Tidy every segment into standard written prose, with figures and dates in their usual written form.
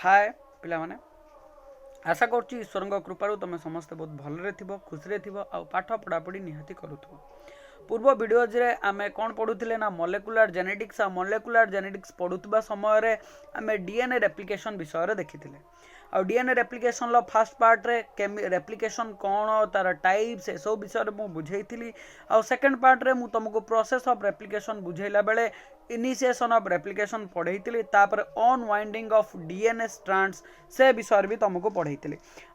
हाय पिला माने आशा करुच्ची ईश्वर कृपारू तुम समस्ते बहुत भलरे थी खुशी थी पाठ पढ़ापढ़ी निहाती करूथो। पूर्व वीडियोज रे आमे कौन पढ़ुले ना मॉलिक्यूलर जेनेटिक्स आ मॉलिक्यूलर जेनेटिक्स पढ़ुवा समय आमे डीएनए रेप्लिकेशन विषय देखी आ डीएनए रेप्लिकेशन लो फर्स्ट पार्ट रे रेप्लिकेशन कौन तार टाइप्स ए सब विषय में बुझेई आ सेकंड पार्ट रे मु तुमको प्रोसेस ऑफ रेप्लिकेशन बुझेला बेले इनिशिएशन ऑफ रेप्लिकेशन पढ़ई तापर अनवाइंडिंग ऑफ डीएनए स्ट्रैंड्स से विषय भी तुमको पढ़ई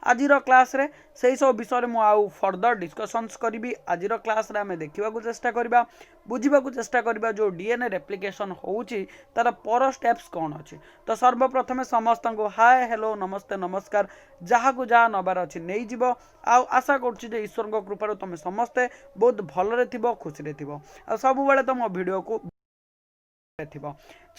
आज क्लास रे से सब विषय में आउ फर्दर डिस्कशंस करी। आज क्लास रे आमे देखा चेष्टा करबा बुझा चेष्टा करबा जो डीएनए रेप्लिकेशन होउची तार पर स्टेप्स कौन अच्छी। तो सर्वप्रथमे समस्त को हाय हेलो नमस्ते नमस्कार जहाँ को जहाँ नबार अच्छी नहीं जीव आशा करुच्ची ईश्वर कृपार तुम समस्ते बहुत भलरे थी खुशी थी सब बेले तुम वीडियो को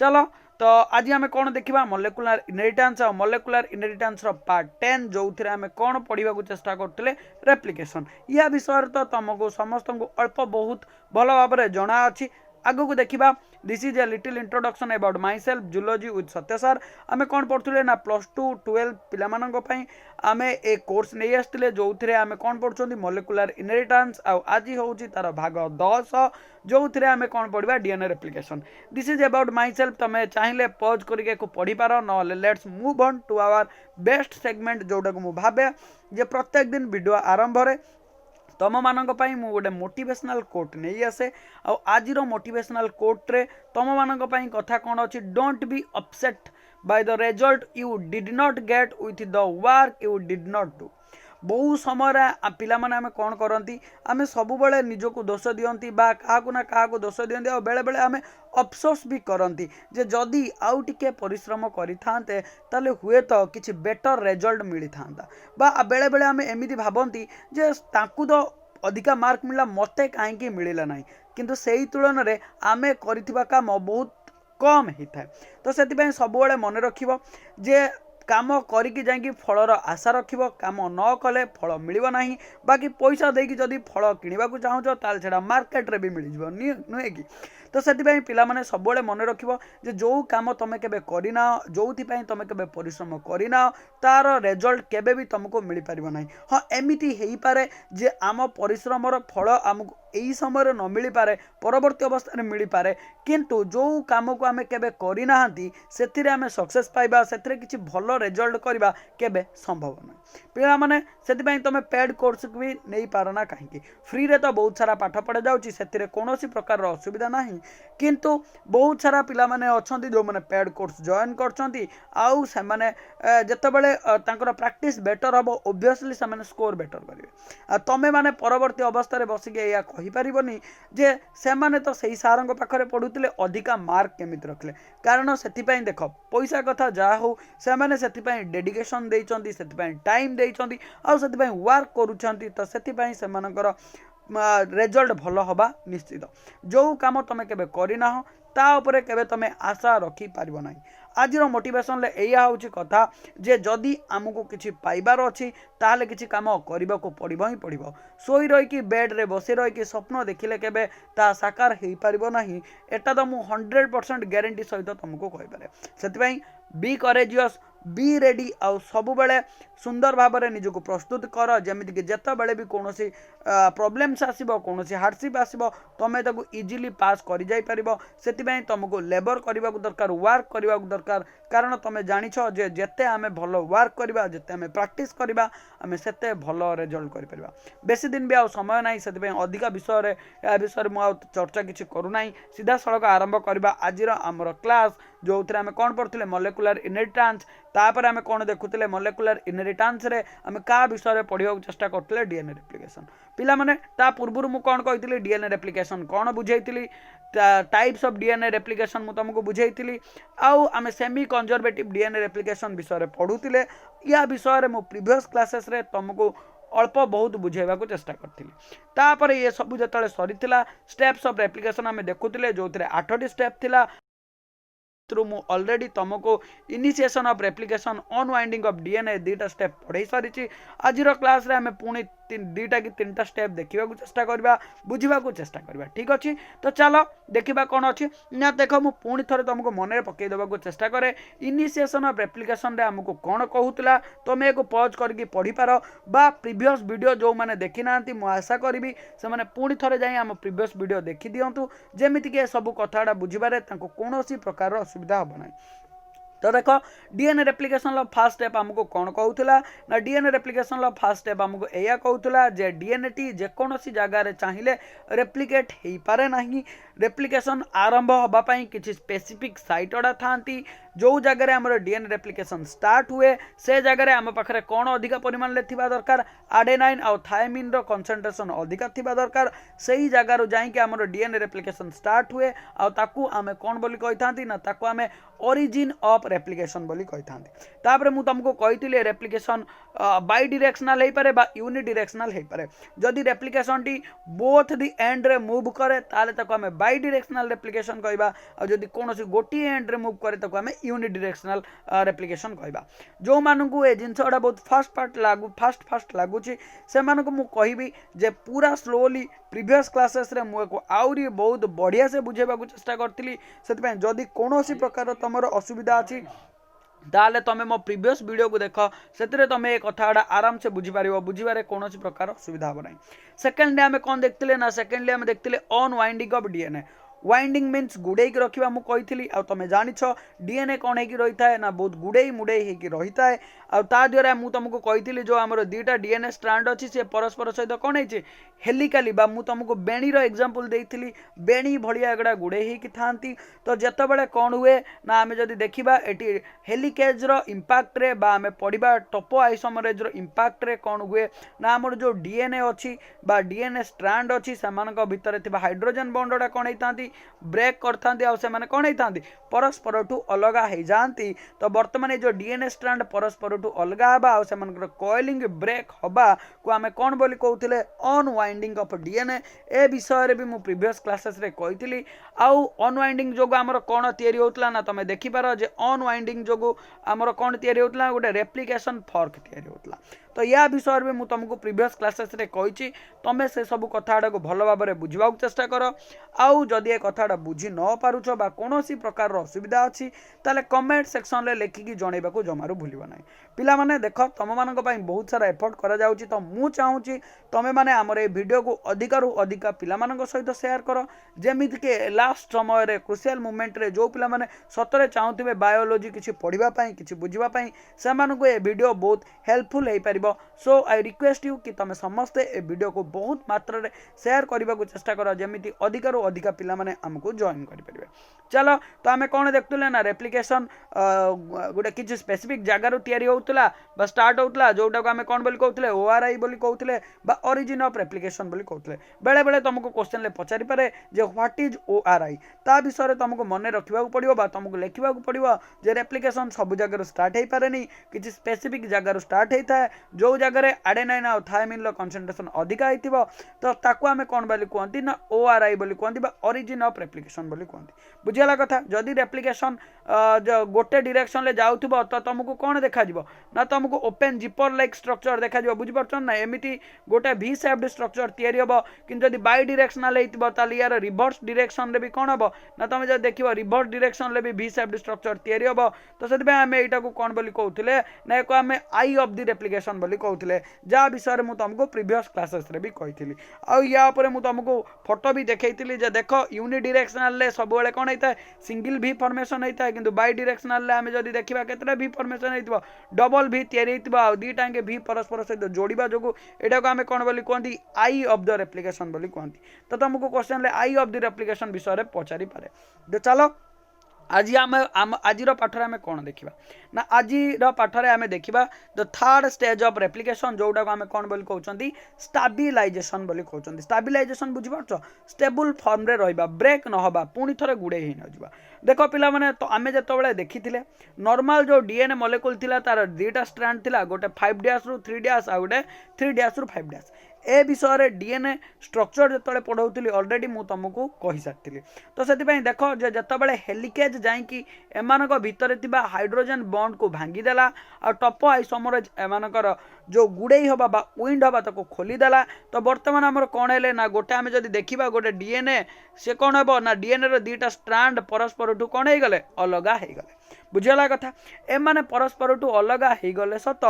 चलो तो आज आम कौन देखा मॉलिक्यूलर इनहेरिटेंस और मॉलिक्यूलर इनहेरिटेंस पार्ट 10 जो थे आम कौन पढ़ा चेष्टा करते रेप्लिकेशन या विषय तो तुमको समस्त को अल्प बहुत भल भाव जना अच्छी। आगो को देखा this is a little introduction about my self zoology with सत्य सर आम कौन पढ़ुले ना +2 12 पिलामानंई आम ए कोर्स नहीं आसते जो थे आम कौन पढ़ुं मॉलिक्यूलर इनहेरिटेंस आज हूँ तार भाग 10 जो थे आम कौन पढ़ा DNA replication. This is about myself तुम चाहिए पॉज करके पढ़ी पार ना let's move on to our best segment जोटा को मुझे भावे जे प्रत्येक दिन वीडियो आरंभ रे तुम मानक मु गोटे मोटिवेशनल कोट नहीं आसे आज मोटिवेशनल कोट रे तुम मानक कथा कौन अच्छी don't be upset by the result you did not gate with the work you did not do. बहु समय पिला माने आमे कौन करती आमे सब बेले निजको दोष दियंती बा काहाकु ना काहाकु दोष दियंती और बेले बेले आमे अफसोस भी करती जे जदि आउ टिके परिश्रम करिथांते ताले हुए तो किछि बेटर रिजल्ट मिली थांता बा बेले बेले आमे एमिति भाबंती जे ताकु तो अधिका मार्क मिला मते काहेकि मिलिला नाही किंतु सेही तुलन रे आमे करिथिबा काम बहुत कम होता है। तो से सब बेले मन रखिबो जे काम करिकी जाइकी फलर आशा रखिबो काम न कले फल मिलिबो नाही बाकी पैसा देकी जदि फल किनिबा को चाहूछ ताल छेड़ा मार्केट रे भी मिल जिवो नुहे कि। तो से पिला माने सब बेले मन रखिबो जे जो काम तुम केबे करिना जो तुम केबे परिश्रम करिना तार रिजल्ट केबे भी तुमको मिल पारिबो नाही। हाँ एमिति हेई पारे जे आम परिश्रमर फल आमको यही समय न मिल पारे परवर्ती अवस्था मिल पारे किंतु जो काम को आमे केबे करि नाहंती सेथिरे आमे सक्सेस पाइबा सेथिरे किछि भलो रिजल्ट करबा केबे संभव न। पिला माने सेति तुम पेड कोर्स भी नहीं पारना कहीं फ्री रे तो बहुत सारा पाठ पढ़ा जाउची सेथिरे कोनोसी प्रकार असुविधा नाही किंतु बहुत सारा पिला माने अछंती जो माने पेड कोर्स जॉइन करछंती आउ से माने जतबेले तांकर प्रैक्टिस बेटर हबो ऑब्वियसली से माने स्कोर बेटर करिवे तमे माने परवर्ती अवस्था रे बसिके या कहि परिबोनी जे से माने तो सही सारंग पाखरे पढुतिले अधिका मार्क केमित रखले कारण सेति देख पैसा कथा जा हो से माने सेति डेडिकेशन देइचंती सेति टाइम देइचंती आ सेति वर्क करूचंती तो सेति से मानकर रिजल्ट भल हवा निश्चित। जो काम तुम केबे करिना हो ता उपरे केबे तुम आशा रखी पारिबो नाही। आज मोटिवेशन एया होची कथा जे जदि आमको किछि पाइबार अछि ताले किछि काम करबा को पड़िबो ही पड़िबो सोई रही कि बेड रे बसी रही कि स्वप्न देखिले केबे ता साकार हेई पारिबो नाही एटा तो मु 100% गारंटी सहित तुमको कहि पारे। सेति बी करेजियस बी रेडी आ सब बेले सुंदर भाव में निजको प्रस्तुत कर जमीक जिते बड़े भी कौन प्रोब्लेम्स आसो कौन हार्डशिप आसो तुम ताको इजिली पास कर जाई परिबो सेतिबें तुमको लेबर करने दरकार वर्क करने दरकार कारण तुम जानिछ जे जेते आमे भल वर्क करबा जेते आमे प्रैक्टिस करबा आमे सेते भल रिजल्ट कर परिबा। बेसी दिन भी आ समय नाही सेतिबें अधिका विषय रे या विषय मु आ चर्चा किछि करू नाही सीधा सड़क आरंभ करबा। आज आमर क्लास जो थे आमे कोन पढ़ुले मॉलिक्यूलर इनहेरिटेंस तापर आमे कोन देखुतिले मॉलिक्यूलर इनहेरिटेंस रे आमे का विषय रे पढ़िया चेष्टा करथिले डीएनए रेप्लिकेशन। पिला माने ता पूर्वरु मु कोन कहितिली डीएनए रेप्लिकेशन कोन बुझाइतिली टाइप्स ऑफ डीएनए रेप्लिकेशन मु तुमको बुझाइतिली आउ आमे सेमी कंजर्वेटिव डीएनए रेप्लिकेशन विषय रे पढ़ुतिले या विषय रे मु प्रीवियस क्लासेस रे तुमको अल्प बहुत बुझेबा को चेष्टा करथिली। तापर ये सब जतले सरीथिला स्टेप्स ऑफ रेप्लिकेशन आमे देखुतिले जो 8टी स्टेप थिला थ्रू मु ऑलरेडी तुमको initiation of replication unwinding of DNA दुईटा स्टेप पढ़ाई सारी। आज क्लास रे आम पुणी दुईटा कि तीनटा स्टेप देखा चेष्टा करवा बुझा चेष्टा करवा। ठीक अच्छे तो चलो देखा कौन अच्छी ना देख मु पुणी थे तुमको मन पकईदेवा चेष्टा करे इनिशिएशन ऑफ रेप्लिकेशन रे आमको कौन कहूला तुम एक पॉज करके पढ़ी पार बा प्रीवियस वीडियो जो मैंने देखी ना मु आशा करी से पुणी थे जाए आम प्रीवियस वीडियो देखी दिंतु जमीक सब कथा बुझे कौन प्रकार असुविधा हम ना। तो देख डीएनए रेप्लिकेशन फास्ट स्टेप आमको कौन कहूला ना डीएनए रेप्लिकेशन फास्ट स्टेप आमको यह कहूला जे डीएनए टी जेकोसी जगार चाहिए रेप्लिकेट हो पारे ना। रेप्लिकेशन आरंभ होगापाई किसी स्पेसिफिक साइट गुड़ा था जो जगह आम डीएनए रेप्लिकेशन स्टार्ट हुए से जगह आम पाखे कौन अधिक परिमाण में थिबा दरकार आडेनाइन आउ थायमिन रो कंसंट्रेशन अधिक थिबा दरकार से ही जगार जाइए आम डीएनए रेप्लिकेशन स्टार्ट हुए आउ आम कौन बोली कही था ना ताकू आम ओरिजिन ऑफ रेप्लिकेशन बोली कही था। तापर मु तुमको कही रेप्लिकेशन बाई डिरेक्शनल हो पारे बा यूनिडिरेक्शनल हो पारे। जदि replication T both the and रे मूव करे ताले ताको आम बाई डिरेक्शनल रेप्लिकेशन कहबा आ जदि कोनोसी गोटी एंड रे मूव करे ताको आम यूनिडिरेक्शनल रेप्लिकेशन कहबा। जो मानकु ए जिंस गुड़ा बहुत फास्ट लगुच से मानकु मु कहबी जे पूरा स्लोली प्रीवियस क्लासेस रे मु आउरी बहुत बढ़िया से बुझेबा चेष्टा करथिली सेति जदि कोनोसी प्रकार तमरो असुविधा अछि ताले तुम मो प्रीवियस वीडियो को देख से तुम ये कथा आराम से बुझीपार बुझे कौन प्रकार असुविधा हम ना। सेकेंडली आम कौन देखते ना सेकेंडली आम देखते unwinding of DNA. Winding means गुड़े रखा मुझे कही तुम जाच डीएनए कौन हो रही है ना बहुत गुड़े मुड़े रही है आ द्वारा मुझे तुमको कही जो आम दुईटा डीएनए स्ट्रांड अच्छी से परस्पर सहित कौन है हेलिकाली बा मुझे तुमको बेणी एग्जांपल देती बेणी भाया एगुड़ा गुड़े था। तो जितेबाला कौन हुए ना आम जब देखा ये हेलिकेज इंपैक्ट रे बा आम पढ़ा टोपो आइसोमरेज इंपैक्ट रे कौन हुए ना आम जो डीएनए अच्छी बा डीएनए स्ट्रांड अच्छी से भितर हाइड्रोजन बॉन्डटा कौन होता ब्रेक करते कौन होता परस्पर ठू अलग हो जाती। तो बर्तमान जो डीएनए स्ट्रांड परस्पर ठू अलग हवा कॉइलिंग ब्रेक हवा को आम कौन बोली कहते अनवाइंडिंग ऑफ डीएनए ए विषय भी मुझे प्रीवियस क्लासेस रे कही आउ अनवाइंडिंग जो आमर कौन या ना तुम देखिपार जे अनवाइंडिंग जो आमर कौन या गोटे रेप्लिकेशन फॉर्क या तो या विषय में मुझे तुमको प्रीवियस क्लासेस रे कही तुम से सब कथा को भल भाव में बुझा चेष्टा कर आउ जदि कथा बुझी न पारुछ बा कौन प्रकार असुविधा अच्छी ताले कमेंट सेक्शन रे लेखिकी जनइबा जमारू भूलिब ना। पिला माने देख तुम मान बहुत सारा एफर्ट करा जाउची तो मु चाहूची तुमे माने आमर ए वीडियो को अधिक रु अधिक पिला मानक सहित शेयर कर जेमिति के लास्ट समय रे क्रुशियल मोमेंट रे जो पिला माने सतरे चाहूथिबे बायोलॉजी किछि पढ़िबा पई किछि बुझिबा पई से मानक ए वीडियो बहुत हेल्पफुल हे परिबो। सो आई रिक्वेस्ट यू कि तुम समस्ते ए वीडियो को बहुत मात्रा रे शेयर करने को चेष्टा कर जमीती अधिक रु अधिक पिला माने हमको जॉइन करें। चलो तो आम कौन देखुले ना रेप्लिकेशन गोटे किसी स्पेसिफिक जगार या स्टार्ट होता जोटा को आम कौन बोली कहते ओआरआई बोली कहते ओरिजिन ऑफ रेप्लिकेशन बोली कहते बेले बेले तुमको क्वेश्चन पचारि पारे जे व्हाट इज ओआरआई ता विषय तुमको मन रखा पड़ो तुमको लिखा पड़ो जे रेप्लिकेशन सब जगह स्टार्ट हो पारे नहीं किसी स्पेसिफिक जगार स्टार्ट होता है जो जगह आडेनाइन और थायमिन कंसंट्रेशन अधिक होता तो ताकू आम कौन बोली कहती ना ओआरआई बोली कहती ओरिजिन ऑफ रेप्लिकेशन बोली कहती। बुझीगला कथा जदि रेप्लिकेशन गोटे डायरेक्शन ले जाउथबो तो तुमको कौन देखा ना तुमको ओपन जिपर लाइक स्ट्रक्चर देखा बुझीपार ना एमती गोटे वी शेप्ड स्ट्रक्चर तैयारी हम कि जब बाई डिरेक्शनल होता यार रिवर्स डिरेक्शन भी कौन हम ना तुम जब देख रिवर्स डिरेक्शन भी वी शेप्ड स्ट्रक्चर तैयारी हम तो से आम यहाँ को कौन बोली कहते ना एक आम आई ऑफ द रेप्लिकेशन बोली कहते जहाँ विषय में तुमको प्रीवियस क्लासेस रे भी कही या तुमको फोटो भी देखी देख यूनिडिरेक्शनल सब कौन होता है सिंगल भी फॉर्मेशन होता है किंतु बाई डिरेक्शनल आम जब देखा केतटा भी फॉर्मेशन होता डबल भी तैयारी दुईटा भी परस्पर सहित जोड़ा जो यहाँ को आम कौन बोली कहती आई ऑफ द रेप्लिकेशन बोली कहती। तो तुमको question I of the replication विषय पचारि पारे। तो चलो आज आम आज पाठर आम कौन देखा ना आज पाठर आम देखा the third stage of replication जोटा को आम कौन बोली कहते स्टाबिलाइजेशन बोली कहते। स्टाबिलाइजेशन बुझीपार स्टेबल फॉर्म रे रहिबा ब्रेक न होबा पुणी थरे गुड़े ही न जावा। देख पिला माने तो आम जो देखी नॉर्मल जो डीएनए मॉलिक्यूल थिला तार दुईटा स्ट्रैंड थिला गोटे 5' रु 3' आ गोटे 3' रु 5'। ए विषय डीएनए स्ट्रक्चर जो पढ़ाऊली ऑलरेडी मु तुमको कही सारी। तो से देख जिते हेलिकेज जाकि एम भितर हाइड्रोजन बॉन्ड को भांगीदेला आ टप आइसोमरेज एमानकर जो गुड़े हवा बा विंड हवा ताको खोलीदेला। तो बर्तमान आमर कौन है ना गोटे आम जब देखा गोटे डीएनए से कौन हम ना डीएनए दुईटा स्ट्रांड परस्पर ठू कौन हो गले अलग हो गले। बुझीगला कथा एमाने परस्पर ठू अलग हो गले सत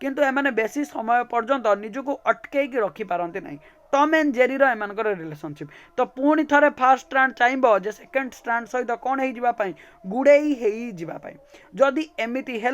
किंतु एमाने बेसी समय पर्यंत निजको अटकई रखी पारती नहीं। टॉम एंड जेरी रो एमानकर रिलेशनशिप। तो पुणी थे फास्ट स्ट्रांड चाहिए जे सेकेंड स्ट्रांड सहित कौन हो गुड़ेई होपाई जदि एमती है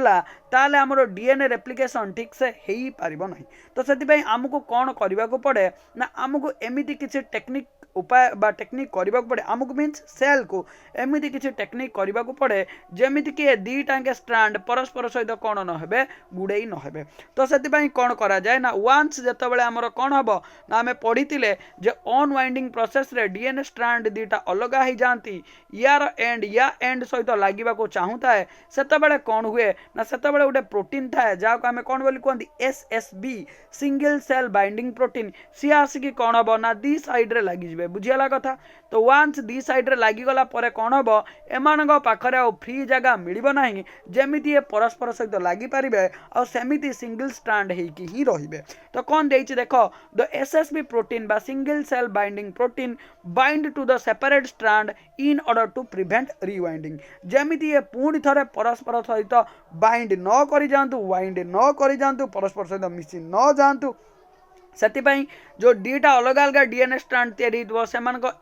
ताले आमर डीएनए रेप्लिकेशन ठीक से हो पारिबो नहीं। तो से आमको कौन करने को पड़े ना आमको एमती किसी टेक्निक उपाय बा टेक्निक करने को पड़े आमको मीन्स सेल को एमती किसी टेक्निक करने को पड़े जमीती कि दुईटांगे स्ट्रांड परस्पर सहित कौन न हे गुड़े न हे। तो से कौन करा जाए ना वन्स जिते आमर कौन हम ना आम पढ़ी जे अनवाइंडिंग प्रोसेस रे डीएनए स्ट्रांड दुईटा अलग हो जाती यार एंड या एंड सहित लगे को चाहूता है से कौन हुए ना से गोटे प्रोटीन थाए जहाँ को आम कौन बोली कहती SSB single cell binding protein सी आसिकी कौन हम ना दी साइड रे लगिजे। बुझीगला कथा। तो वन्स दी साइड रे लगिगला परे कौन हम एमान पाखरे आ फ्री जगह मिलिबो नाही जेमिति ये परस्पर सहित लगी पारिबे आ सेमिति सिंगल स्ट्रांड हेकी ही रहिबे। तो कौन देइछि देखो द एसएसबी प्रोटीन बा single cell binding protein bind to the separate strand in order to prevent rewinding जेमिति ये पुणी थरे परस्पर सहित बाइंड न करि जांतु वाइंड न करि जांतु परस्पर सहित मिसी न जांतु। से जो दीटा अलग अलग डीएनए स्ट्रांड से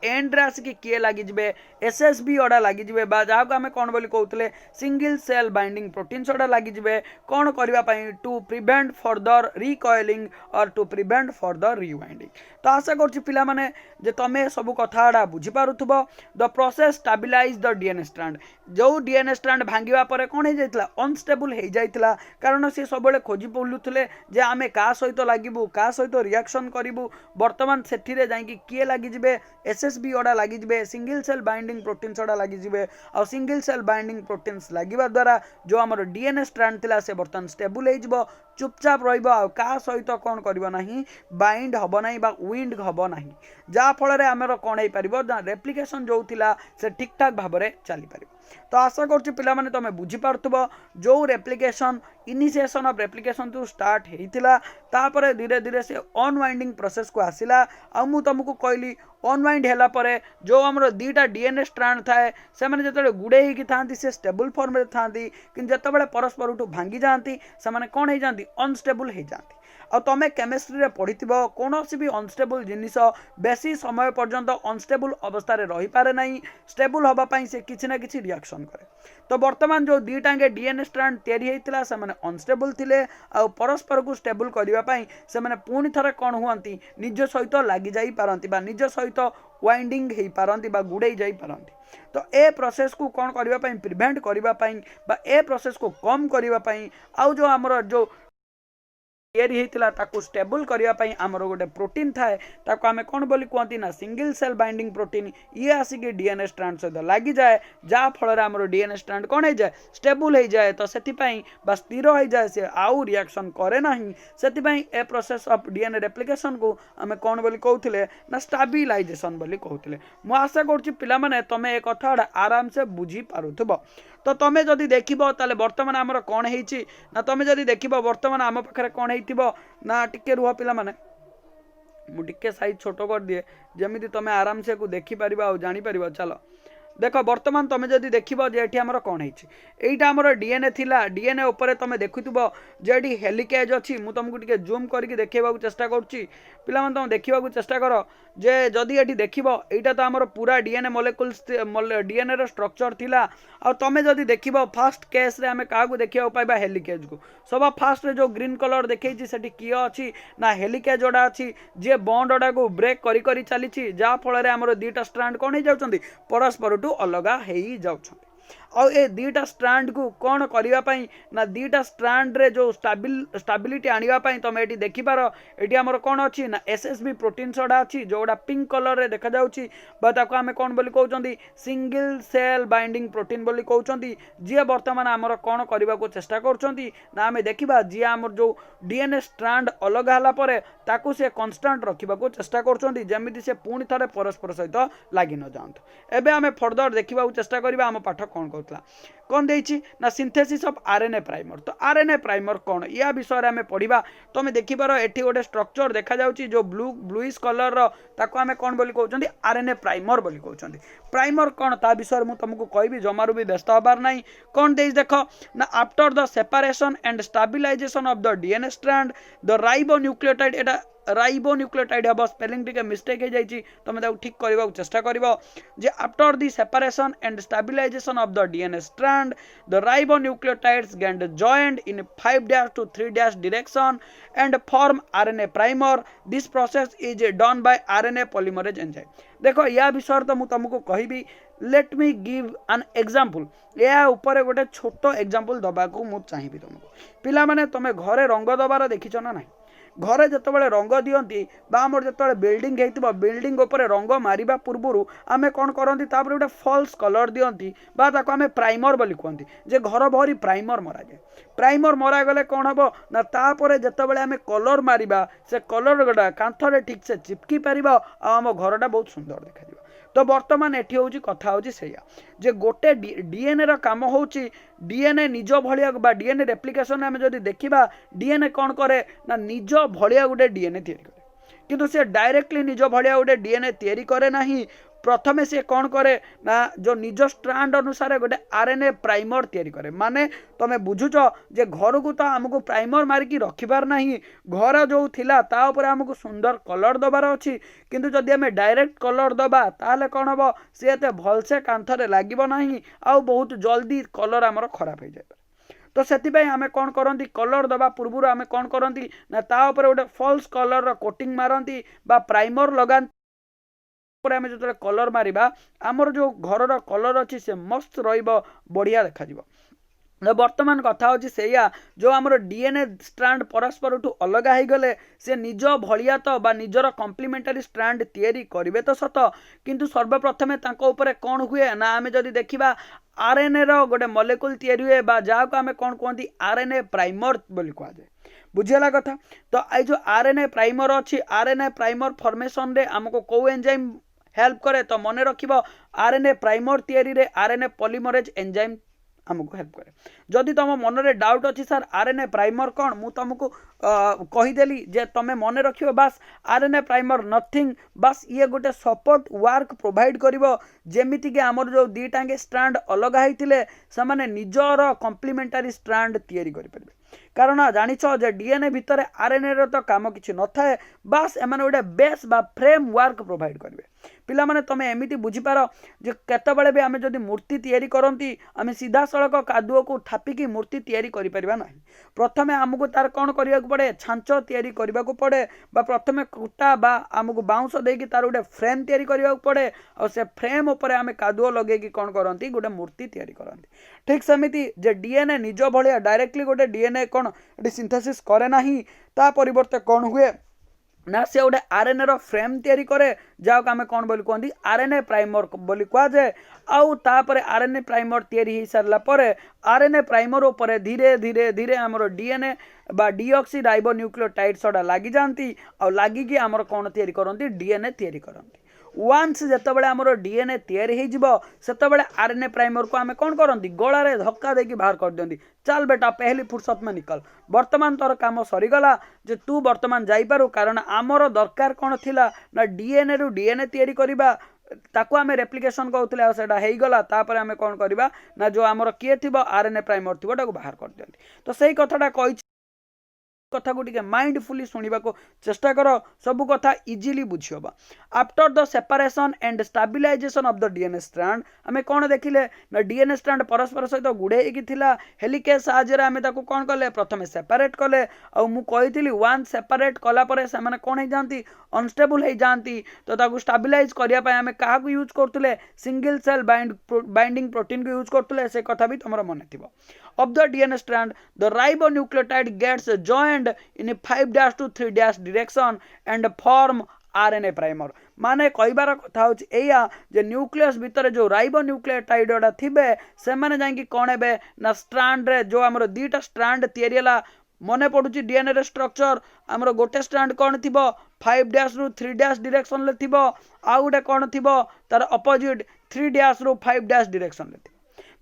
एंड रे आसिक किए लगिजे एसएसबी अड़ा लगिजे जहाँ को आम कौन बोली कहते सिंगल सेल बाइंडिंग प्रोटीन्स अड़ा लगिजे कौन करने टू प्रिवेंट फर्दर रिकॉइलिंग और टू प्रिवेंट फर्दर रिवाइंडिंग। तो आशा करुच्ची पिला माने जे तमे सब कथा बुझीपारुथुबो। The process stabilize the DNA strand जो डीएनए स्ट्रांड भांगिबा परे कौन हो जाइतला अनस्टेबल हो जाइतला कारण से सब खोजी बुलुथिले जे आमे का सहित लागिबु का सहित रिएक्शन करिबु वर्तमान सेठिरे जाइकी किए लगिजिबे एसएसबी अड़ा लगिजिबे सिंगल सेल बाइंडिंग प्रोटीन्स अड़ा लगिजिबे आ सिंगल सेल बाइंडिंग प्रोटीन्स लागिबा द्वारा जो हमर डीएनए स्ट्रांड थिला से वर्तमान स्टेबल हो चुपचाप रहिबो आ का सहित कौन करिबो नाही बाइंड हबो नाही बा विंड हबो नाही जा फल रे हमर कोन हे परिबो रेप्लिकेशन जो थिला से ठीक ठाक भाव रे चली परिबो। तो आशा करुच्ची पिला माने तमे बुझी पारथुबो जो रेप्लिकेशन इनिशिएशन ऑफ रेप्लिकेशन तो स्टार्ट हेइतिला तापरे धीरे धीरे से अनवाइंडिंग प्रोसेस को आसिला आ मु तुमको कहली अनवाइंड हैला परे जो हमरो दीटा डीएनए स्ट्रांड थाए से माने जतले गुडे ही थांती से स्टेबल फॉर्म रे थांती कि जतबेले परस्पर उठू भांगी जांती से माने कोन हे जांती अनस्टेबल हे जांती। आ तुम केमिस्ट्री रे पढ़िथिबो कोनोसी भी अनस्टेबल जिनिस बेसी समय पर्यंत अनस्टेबल अवस्था रे रही पारे नहीं स्टेबल हबा पई से किछि ना किछि रिएक्शन करे। तो वर्तमान जो दुईटांगे डीएनए स्ट्रांड तैयारी हेतिला से माने अनस्टेबल थिले आ परस्पर को स्टेबल करिवा पई से माने पुणी थरे कोन हुअंती निज सहित लागि जाई पारंती बा निज सहित वाइंडिंग हेई पारंती बा गुडे जाई पारंती। तो ए प्रोसेस को कौन करबा पई प्रिवेंट करबा पई बा ए प्रोसेस को कम करबा पई आ जो हमर जो तैयारी होता ताकू स्टेबल करने आमर गोटे प्रोटीन थाए ताको आमे कौन बोली कहती ना सिंगल सेल बाइंडिंग प्रोटीन ये आसिक डीएनए स्ट्रांड सहित लगी जाए जहाँ फल आमर डीएनए स्ट्रांड कौन हो जाए स्टेबल हो जाए। तो से स्थिर हो जाए से आउ रिएक्शन करे ना से a process of DNA replication को आमे कौन बोली कहते ना स्टेबलाइजेशन बोली कहते। मु आशा करुच्ची पिला माने तमे ए कथा आराम से बुझी पारुथुबो। तो तुम जदि देखिबो ताले वर्तमान आमर कौन हेइची ना तुम जदि देखिबो वर्तमान आम पाखरे कौन हेइथिबो ना टिके रुह पिला माने मु टिके साइज छोट कर दिए जमिति तुम आराम से को देखि परिबा आ जानि परिबा। चलो देख वर्तमान तुम जदि देखिबो जे एठी हमर कौन हेइची एइटा हमर डीएनए थिला डीएनए ऊपर तुम देखुथिबो जे एठी हेलिकेज अछि मु तुमको टिके जूम करके देखेबा चेष्टा करूची पिला मन तुम देखिबा चेष्टा कर जे जदि एठी देखिबो एइटा तो हमर पूरा डीएनए मॉलिक्यूल्स डीएनए रो स्ट्रक्चर थिला आ तुम जदि देखिबो फर्स्ट केस रे हमें कागु देखिबा पाइबा हेलिकेज को सब फास्ट रे जो ग्रीन कलर देखैची सेठी किए अछि ना हेलिकेज ओडा अछि जे बॉन्ड ओडा को ब्रेक करी करी चलीची जा फल रे हमर दुईटा स्ट्रांड कोन हे जाउछंती परस्पर अलग हो जाउछंती। और ये दीटा स्ट्रांड को कौन करने ना दीटा स्ट्रांड रे जो स्टाबिलिटी आने तुम ये देखिपार ये आमर कौन अच्छी ना एसएसबी प्रोटीन सड़ा अच्छी जोड़ा पिंक कलर रे देखा जाउची आम कौन बोली कहते सिंगल सेल बाइंडिंग प्रोटीन बोली कहते जी बर्तमान आमर कौन करने को चेष्टा कर आम देखा जी आमर जो डीएनए स्ट्रांड अलग है ताकू से कन्स्टांट रखा चेष्टा करमी से पुणी थे परस्पर सहित लगी न जातु एवं आम फर्दर देखा चेष्टा करवा आम पाठ कौन कहला कौन देछि ना सिंथेसिस ऑफ आरएनए प्राइमर। तो आरएनए प्राइमर कौन या विषय में आम पढ़ा तुम देखिपार एटी गोटे स्ट्रक्चर देखा जाउची जो ब्लूइश कलर ताको आम कौन बोली कहते आरएनए प्राइमर बोली कहते प्राइमर कौन ता विषय में तुमको कहबी जमारू भी व्यस्त हबार नहीं कौन देख देख ना after the separation and stabilization of the DNA strand the ribonucleotide एटा राइबोन्यूक्लियोटाइड हम स्पेलिंग टिके मिस्टेक हो जाइए तुम ठीक करने चेष्टा कर after the separation and stabilization of the DNA strand the ribonucleotides get joined in 5' to 3' direction and form RNA primer this process is done by RNA polymerase enzyme. देखो या विषय तो मुझे तुमको कहबी let me give an example या ऊपर गोटे छोट एग्जांपल दबा को मुझे चाहिए तुमको पिला माने तुम घरे रंग दबार देखिछ ना नहीं घरे जिते रंग दियंती आमर जो बिल्डिंग होती बिल्डिंग उपर रंग मारिबा पूर्व आम कौन करती गोटे फल्स कलर दियंती आम प्राइमर बोली कहती जे घर भरी प्राइमर मरा जाए प्राइमर मरा गले कौन हम ना तापर जिते आम कलर मारिबा से कलर गोटा कांथरे ठीक से चिपकी पार आम घरटा बहुत सुंदर देखा। तो बर्तमान एठी होची कथा होची सेया जे गोटे डीएनए रा काम होची डीएनए निज भलिया बा डीएनए रेप्लिकेशन में जदि देखिबा डीएनए कौन करे ना निज भलिया गोटे डीएनए तैयारी करे किंतु से डायरेक्टली निज भलिया गोटे डीएनए तैयारी करे नाही प्रथमे से कौन करे ना जो निज स्ट्रांड अनुसार गोटे आरएनए प्राइमर तैयारी करे माने तमे बुझुच जे घर को तो आमको प्राइमर मारिकी रखिबार नहीं घर जो थिला ता ऊपर आमको सुंदर कलर दबार अच्छी किंतु जदि आम डायरेक्ट कलर दबा ताले कौन हम सी एते भलसे कांथरे लागिबो नहीं आ बहुत जल्दी कलर आमर खराब हो जाए। तो से आम कौन करती कलर दबा पूर्व आम कौन करती ना ता ऊपर गोटे फल्स कलर कोटिंग मारती बा प्राइमर लगाती आम जो कलर मारिबा आमर जो घर कलर अच्छी से मस्त बढ़िया देखा बर्तमान कथा होची सेया जो आमर डीएनए स्ट्रांड परस्पर ठू अलग हो गले से निज भलिया तो बा निजर कम्प्लीमेंटारी स्ट्रांड तैयारी करिवे तो सत किंतु सर्वप्रथमे तांको ऊपर कौन हुए ना आम जदि देखिबा आरएनए रो गोटे मॉलिक्यूल तैयारी हुए बा जाको आम कौन कहती आरएनए प्राइमर बोली कहा जाए बुझेला कथा। तो आई जो आरएनए प्राइमर अच्छी आरएनए प्राइमर फॉर्मेशन रे हमको को एंजाइम हेल्प करे तो मन रखिब आरएनए प्राइमर तैयारी रे आरएनए पॉलीमरेज एंजाइम हमको हेल्प करे। जदि तुम मन रे डाउट अच्छी सर आरएनए प्राइमर कौन मु तुमको कहीदेली जे तुम मन रखियो बस आरएनए प्राइमर नथिंग बस ये गोटे सपोर्ट वर्क प्रोवाइड करिवो जेमिति कि आमर जो दीटांगे स्ट्रांड अलग होइतिले से निजर कम्प्लीमेंटारी स्ट्रांड तैयारी करि परिबे कारण जानिछ जे डीएनए भितर आरएनए रो तो काम किछि न थाए बस एमाने गोटे बेस बा फ्रेम वर्क प्रोवाइड करिवे पिला माने तमे एमिति बुझी पारो जे केतबेले भी आमे जदि मूर्ति तैयारी करंती आमे सीधा सड़क कादुओ को थापिकी मूर्ति तैयारी करि परिबा नाही प्रथमे हमको तार कोन करिया को पड़े छांच तैयारी करबा को पड़े बा प्रथमे कुटा बा हमको बाउंस देकी तार गोटे फ्रेम तैयारी करबा को पड़े और से फ्रेम ऊपर आमे कादुओ लगेकी कोन करंती गोटे मूर्ति तैयारी करंती ठीक सेमिति जे डीएनए निज भलिया डायरेक्टली गोटे डीएनए कोन सिंथेसिस करे नाही ता परिवर्ते कोन हुए ना से गोटे आरएनए रो फ्रेम तैयारी करे जाओ आम कौन बोली कहती आरएनए प्राइमर बोली कह जाए आउ तापर आरएनए प्राइमर तैयारी हो सारा पर आरएनए प्राइमर उपर धीरे धीरे धीरे आमर डीएनए बा डीऑक्सी राइबोन्यूक्लियोटाइड सड़ा लगी जाती और लगिकी आमर कौन तैयारी करती डीएनए तैयारी करती वान्स जितेबाला आमर डीएनए तैयारी होते आरएनए प्राइमर को आम कौन करती गलारे धक्का देकी बाहर कर दियंती चल बेटा पहली फुर्सत में निकल वर्तमान तोर काम सरीगला जे तू वर्तमान जाइपारू कारण आमर दरकार कौन थिला ना डीएनए रु डीएनए तैयारी करिबा ताकू आम रेप्लिकेशन कहते सेटा होगला तापर आम कौन करवा ना जो आमर किए थी आरएनए प्राइमर थी बाहर कर दियंती। तो सही कथाटा कही कथा को टिके माइंडफुली सुनिबा को चेष्टा कर सब कथा इजीली बुझी हम। After the separation and stabilization of the DNA strand आमे कौन देखिले ना डीएनए स्ट्रैंड परस्पर सहित गुड़े थिला हेलिकेज साहाय्य आमे ताको कौन कले प्रथम सेपरेट कले आ मु कहितली वन सेपरेट कला परे से माने कौन हो जाती अनस्टेबल हो जाती तो ताको स्टेबिलाइज करिया पय आमे काहा को यूज करतले सिंगल सेल बाइंडिंग प्रोटीन को यूज करतले से कथा भी तमरो मन थिबो। of the DNA strand, the ribonucleotide gets joined in a 5' to 3' direction and form RNA primer। माने कहबार कथा होची एया जे न्यूक्लियस भितर जो राइबोन्यूक्लियोटाइड डा थिबे से माने जांकी कोन हेबे ना स्ट्रैंड रे जो हमरो दीटा स्ट्रैंड तयारी हला मने पडुची डीएनए रे स्ट्रक्चर हमरो गोटे स्ट्रैंड कोन थिबो 5' रु 3' डायरेक्शन ले थिबो आ गुटे कोन थिबो तार अपोजिट 3' रु 5' डायरेक्शन ले थिबो।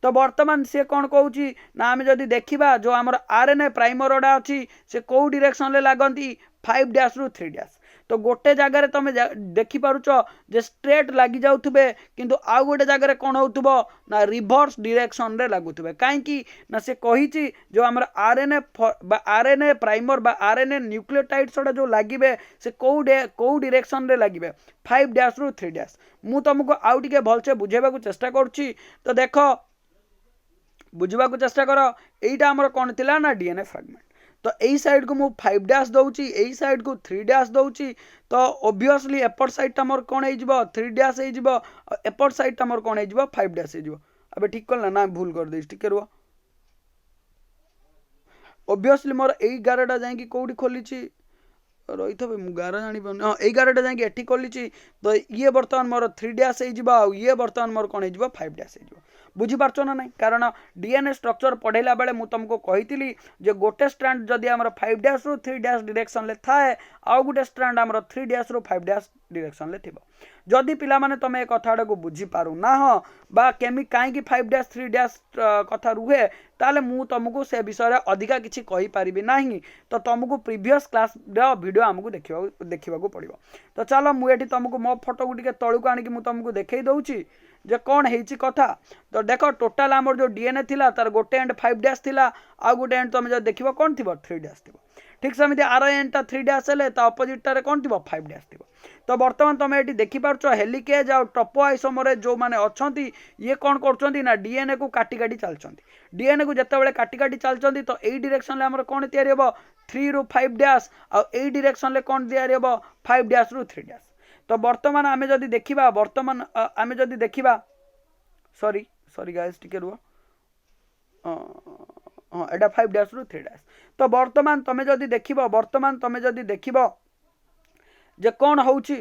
तो वर्तमान से कौन कहूँ ना आम जदि देखा जो आम आरएनए प्राइमर गुड़ा अच्छी से कौ डायरेक्शन ले लगती 5' रु 3'। तो गोटे जगार तुम देखिपुच जे स्ट्रेट लगी जाऊे किंतु आउ गोटे जगार कौन हो ना रिभर्स डायरेक्शन रे लगुवे कहीं ना से कही जो आम आरएनए प्राइमर बा आरएनए न्यूक्लियोटाइड्स जो लगे से कौ डायरेक्शन रे लगे 5' रु 3'। मु तुमको आउ टिके भलसे बुझेबा चेष्टा करुच्ची तो देख बुझा चेष्टा कर यहीटा आमर कौन थिला ना डीएनए फ्रैगमेंट। तो यही साइड को मु 5' दउची यही साइड को 3' दउची तो ऑब्वियसली एपट साइड टा मोर कौन हो 3' हो एपट साइड टा मोर कौन हो 5' हो। अबे ठीक कल ना भूल कर देश टिके रुआ ऑब्वियसली मोर यही गारटा जाई कौटी खोली रही थे मुझे गार जानी हाँ यही गारटा जाई एठी खोली तो ये बर्तमान मोर 3' हो ये बर्तमान मोर कौन हो 5' हो। बुझीपारच ना ना कारण डीएनए स्ट्रक्चर पढ़ेला बेले मुझे तुमको कही जे गोटे स्ट्रैंड जदि आमर 5' रु 3' डायरेक्शन ले थाए आउ गोटे स्ट्रैंड आमर 3' रु 5' डायरेक्शन ले थिबो। जदि पिला माने तमे ए कथाडा को बुझी पारु ना हो बा केमी काहे 5' 3' कथा रुहे ताले मु तुमको से विषय रे अधिका किछि कहि पारिबि नाही तो तुमको प्रीवियस क्लास रो वीडियो हमकु देखिबा को पड़िबो। तो चलो मु एठी तुमको मो फोटो गुटिके तळुको आनिकी मु तुमको देखै दउची जे कौन है कथा। तो देख टोटाल आमर जो डीएनए थिला तार गोटे एंड 5' थिला आ गोटे एंड तुम जो देखिबो कौन थिबो 3' थिबो। ठीक सेमती आर एंड टा 3' हेले ता अपोजिट टारे कौन थिबो 5' थिबो। तो बर्तमान तुम ये देखि पारछ हेलिकेज आ ट्रोपोआइसोमर जो माने अछंती ये कौन करछंती ना डीएनए को काटी काटी चलछंती। डीएनए को जत्ते बेले काटी काटी चलछंती तो एई डायरेक्शन ले हमर कौन तयारी हेबो 3 रु 5' आ एई डायरेक्शन ले कौन तयारी हेबो 5' रु 3'। तो वर्तमान आमे जदि देखिबा वर्तमान आमे जदि देखिबा सॉरी गाइस टिके रुआ हाँ एटा 5' रु 3'। तो वर्तमान तमे जदि देखिबो जे कौन होउची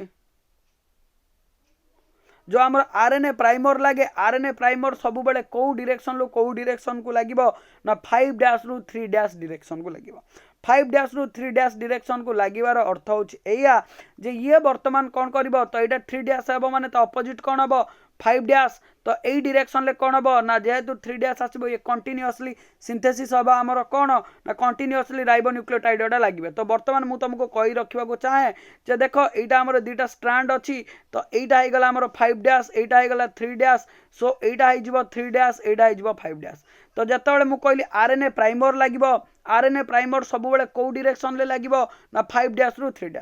जो आमर आरएनए प्राइमर लगे आरएनए प्राइमर सब बेले कौ डायरेक्शन को लागिबो ना 5' रु 3' डायरेक्शन को लागिबो। 5' रु 3' डायरेक्शन को लागिबार अर्थ होची एया जे ये वर्तमान कौन करिबो तो एटा 3' हेबो माने तो अपोजिट कौन हेबो 5' तो यही डायरेक्शन ले कौन हेबो ना जेहेतु 3' आसीबो ये कंटिन्यूअसली सिंथेसिस हबा हमर कौन ना कंटिन्यूअसली राइबोन्यूक्लियोटाइड डा लागिबे। तो वर्तमान मु तुमको कहि रखिबा को चाहे जे देखो एटा हमर दुटा स्ट्रैंड अछि तो एटा हे गला हमर 5' एटा हे गला 3' सो एटा हे जिवो 3' एटा हे जिवो 5'। तो जत्ते बेले मु कहली आरएनए प्राइमर लागिबो आरएनए प्राइमर सब बेले कौ डायरेक्शन ले लागिबो ना 5' रु 3'।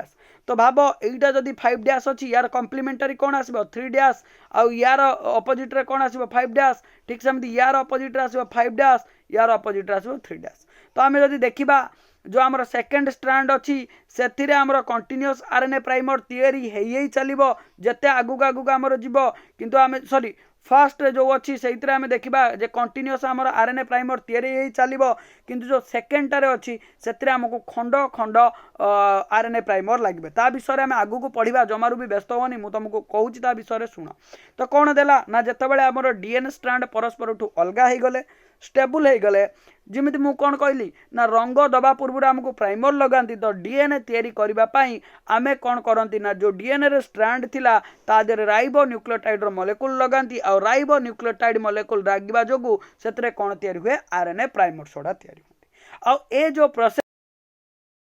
तो भाव एटा जदि 5' अछि यार कॉम्प्लीमेंटरी कौन आसीबो 3' आ यार अपोजिट रे कौन आसीबो 5'। ठीक सेमती यार अपोजिट रे आसीबो 5' यार अपोजिट रे आसीबो 3'। तो आमे जदि देखिबा जो आमर सेकेंड स्ट्रैंड अच्छी से आमर कंटिन्यूअस आरएनए प्राइमर तैयारी हेई चलिबो जते आगुक आगुक आमर जीवो किंतु आमे सॉरी फास्ट जो अच्छी से आम देखा जे कंटिन्यूअस आमर आरएनए प्राइमर तैयारी चलो किंतु जो सेकेंड टारे अच्छी से आमको खंड खंड आरएनए प्राइमर लगे ता विषय आम आगू पढ़ा जमारू भी व्यस्त होनी मुझे तुमको कहूँ ता विषय शुण। तो कौन देला ना जितेबाला आमर डीएनए स्ट्रैंड परस्पर ठू अलग हो गले स्टेबल हो गले जमी मुझे कौन कहली ना रंग दबा पूर्व आमको प्राइमर लगाती तो डीएनए तैयारी करने आमे कौन करती ना जो डीएनए रे स्ट्रैंड थिला ता देहरे राइबो न्यूक्लियोटाइड मॉलिक्यूल लगाती आ राइबो न्यूक्लियोटाइड मॉलिक्यूल लागिबा जोगु सेतरे कौन तैयारी हुए आरएनए प्राइमर सोडा तैयारी होती आ ए जो प्रोसेस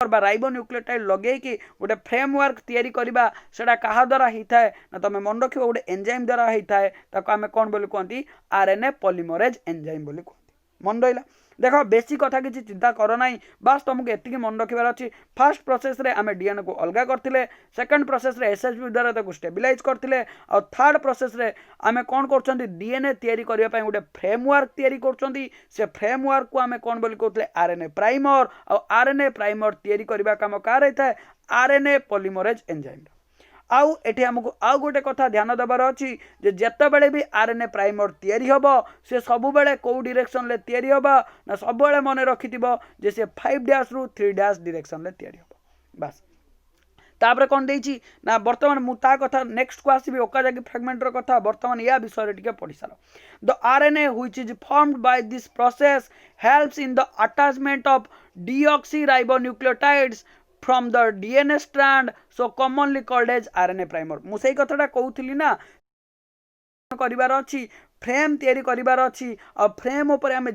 राइबो न्यूक्लियोटाइड लगे कि गोटे फ्रेमवर्क तैयारी करबा सेटा कहा द्वारा होता है ना तुम मन रखिबो गोटे एंजाइम द्वारा होता है ताको आमे कौन बोली कहती आरएनए पॉलीमरेज एंजाइम बोली कहती मन रहिला। देख बेसी कथा किसी चिंता कर ना बास तुमको एति मन रखार अच्छी फास्ट प्रोसेस रे आम डीएनए को अलग करते सेकेंड प्रोसेस रे एसएचबी द्वारा स्टेबिलाइज करते और थर्ड प्रोसेस रे आम कौन कर डीएनए तैयारी करने गोटे फ्रेमवर्क तैयारी कर फ्रेमवर्क को आम कौन बोली कहते आरएनए प्राइमर और आरएनए प्राइमर तैयारी करने काम कार होता है आरएनए पॉलीमरेज एंजाइम आउ एठी हमको आउ गोटे कथा ध्यान देवार अच्छी जेते बेले भी आरएनए प्राइमर तैयारी होबो से सब बेले को डायरेक्शन ले तैयारी होबा ना सब बेले मन रखिथिबो जे से 5 रु 3 डायरेक्शन ले तैयारी होबो बस तापर कौन देछि ना वर्तमान मु ता कथा नेक्स्ट को आसीबी ओकाजाकी फ्रेगमेंट रो कथा वर्तमान या विषय टिके पढ़ी सारो the RNA which is formed by this process helps in the attachment of deoxyribonucleotides from the DNA strand so commonly called as RNA primer मु सही कथाटा कहूली ना करिवार अछि फ्रेम तैयारी करिवार अछि और फ्रेम ऊपर हमें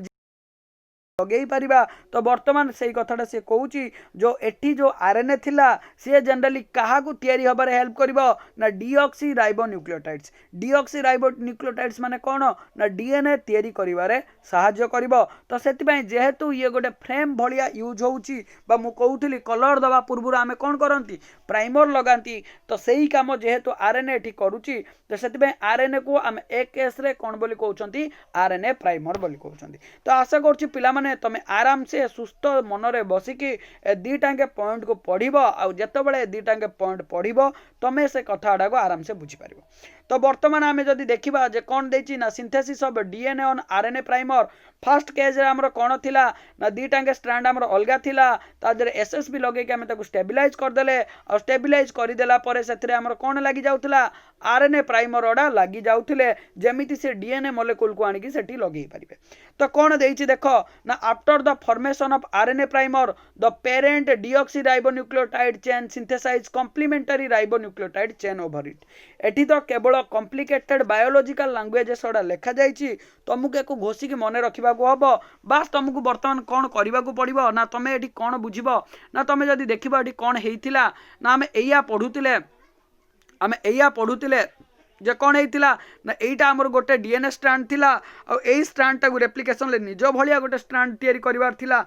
लगे पारिबा तो वर्तमान से कथाटा से कहूची जो एठी जो आरएनए थिला से जनरली कहा को तैयारी हबार हेल्प करिवो ना डीऑक्सीराइबोन्यूक्लियोटाइड्स माने कोन ना डीएनए तैयारी करिवारे सहाय्य करिवो तो सेति पय जेहेतु ये गोटे फ्रेम भलिया यूज होउची बा मु कहूथली कलर दबा पूर्व आमे कोन करंती प्राइमर लगांती तो सेही काम जेहेतु आरएनए एठी करूची तो सेति पय आरएनए को आमे एक केस रे कोन बोली कहउचंती आरएनए प्राइमर बोली कहउचंती तो आशा करची पिला तुम आराम से सुस्थ मनरे बसिकी दीटांगे पॉइंट को पढ़िबो आ जेतेबेले दीटांगे पॉइंट पढ़िबो तमे से कथाडा को आराम से बुझी पारिबो तो वर्तमान आमे जदि देखिबा जे कोन देछि ना synthesis of DNA on RNA primer first case रे हमर कोन थिला ना दीटांगे स्ट्रैंड हमर अलगा थिला ताजरे एसएसबी लगे के हमें ताको स्टेबिलाइज कर देले और स्टेबिलाइज करि देला परे सेथिरे हमर कोन लागि जाउथला आरएनए प्राइमर ओडा लागि जाउथिले जेमिति से डीएनए मॉलिक्यूल को आनि कि सेठी लगेई परिबे तो कोन देछि देखो ना after the formation of RNA primer the parent deoxyribonucleotide chain synthesize complementary ribonucleotide chain over it एठी तो केवल कॉम्प्लिकेटेड बायोलॉजिकल लैंग्वेजेस ओडा लेखा जाइछि तुमको एको घोषी की मन रखा हम बास तुमको बर्तमान कौन करने को पड़ो ना तुम ये कौन बुझब ना तुम जब देख ये कौन होता ना आम एया पढ़ुले जे कौन होता ना यहीटा आमर गोटे डीएनए स्ट्रैंड थिला और यही स्ट्रैंड टाक रेप्लिकेशन ले निज भलिया गोटे स्ट्रैंड तैयारी करिवार थिला